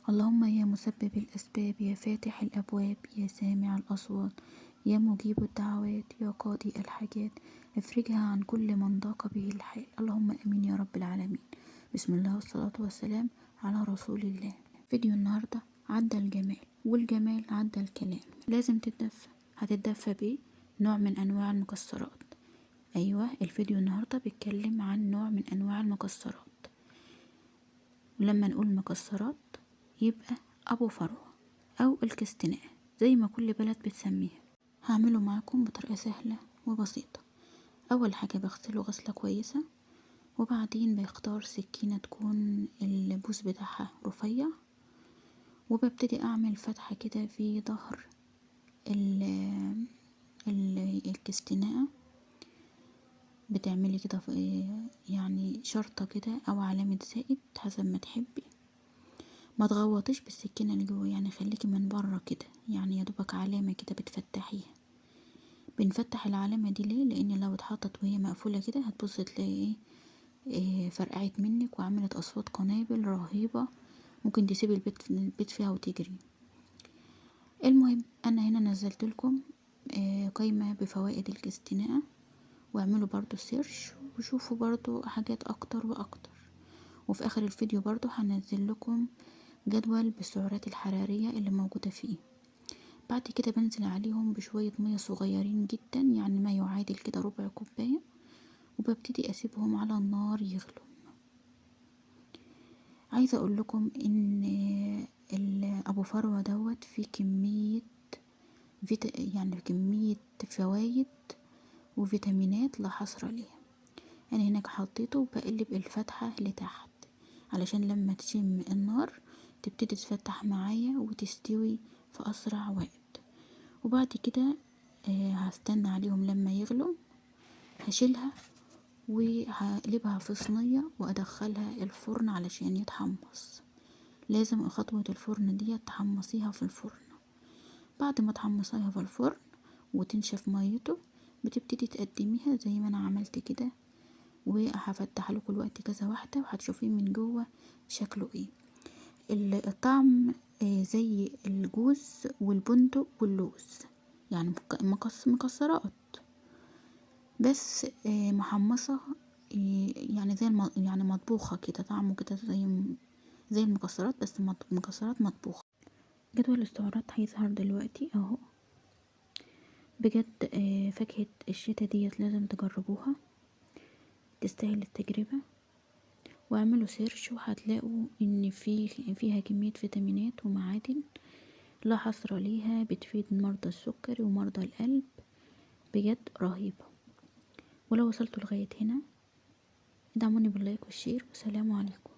اللهم يا مسبب الأسباب، يا فاتح الأبواب، يا سامع الأصوات، يا مجيب الدعوات، يا قاضي الحاجات، افرجها عن كل من ضاق به الحال. اللهم امين يا رب العالمين. بسم الله والصلاة والسلام على رسول الله. فيديو النهاردة عدى الجمال، والجمال عدى الكلام. لازم تتدفى. هتتدفى بيه نوع من انواع المكسرات. ايوه، الفيديو النهاردة بيتكلم عن نوع من انواع المكسرات. ولما نقول مكسرات يبقى ابو فروة او الكستناء زي ما كل بلد بتسميها. هعمله معاكم بطريقة سهلة وبسيطة. اول حاجة بغسله غسلة كويسة، وبعدين بختار سكينة تكون البوز بتاعها رفيع، وببتدي اعمل فتحة كده في ظهر الكستناء. بتعملي كده يعني شرطة كده او علامة زائد حسب ما تحبي. ما تغوطيش بالسكينة اللي جوه، يعني خليكي من بره كده، يعني يا دوبك علامة كده بتفتحيها. بنفتح العلامة دي ليه؟ لان لو اتحطت وهي مقفولة كده هتبص تلاقي فرقعت منك وعملت اصوات قنابل رهيبة، ممكن تسيبي البيت فيها وتجري. المهم انا هنا نزلت لكم قايمة بفوائد الكستناء، واعملوا برضو سيرش وشوفوا برضو حاجات اكتر واكتر. وفي اخر الفيديو برضو هنزل لكم جدول بالسعرات الحرارية اللي موجودة فيه. بعد كده بنزل عليهم بشوية مية صغيرين جدا، يعني ما يعادل كده ربع كوباية، وببتدي اسيبهم على النار يغلوا. عايزة اقول لكم ان ابو فروة دوت فيه كمية يعني كمية فوايد وفيتامينات لا حصر ليها. انا هناك حطيته وبقلب الفتحة لتحت علشان لما تشم النار تبتدي تفتح معايا وتستوي في اسرع وقت. وبعد كده هستنى عليهم لما يغلوا، هشيلها وهقلبها في صينية وادخلها الفرن علشان يتحمص. لازم خطوة الفرن دي تحمصيها في الفرن. بعد ما تحمصيها في الفرن وتنشف ميته بتبتدي تقدميها زي ما انا عملت كده، وهفتح لكم الوقت كذا واحدة وهتشوفيه من جوه شكله ايه. الطعم زي الجوز والبندق واللوز، يعني مكسرات بس محمصة، يعني يعني مطبوخة كده، طعمه كده زي المكسرات بس مكسرات مطبوخة. جدول السعرات هيظهر دلوقتي اهو. بجد فاكهة الشتا ديت لازم تجربوها، تستاهل التجربة. واعملوا سيرش وهتلاقوا ان فيها كمية فيتامينات ومعادن لا حصر ليها، بتفيد مرضى السكري ومرضى القلب، بجد رهيبة. ولو وصلتوا لغاية هنا ادعموني باللايك والشير، والسلام عليكم.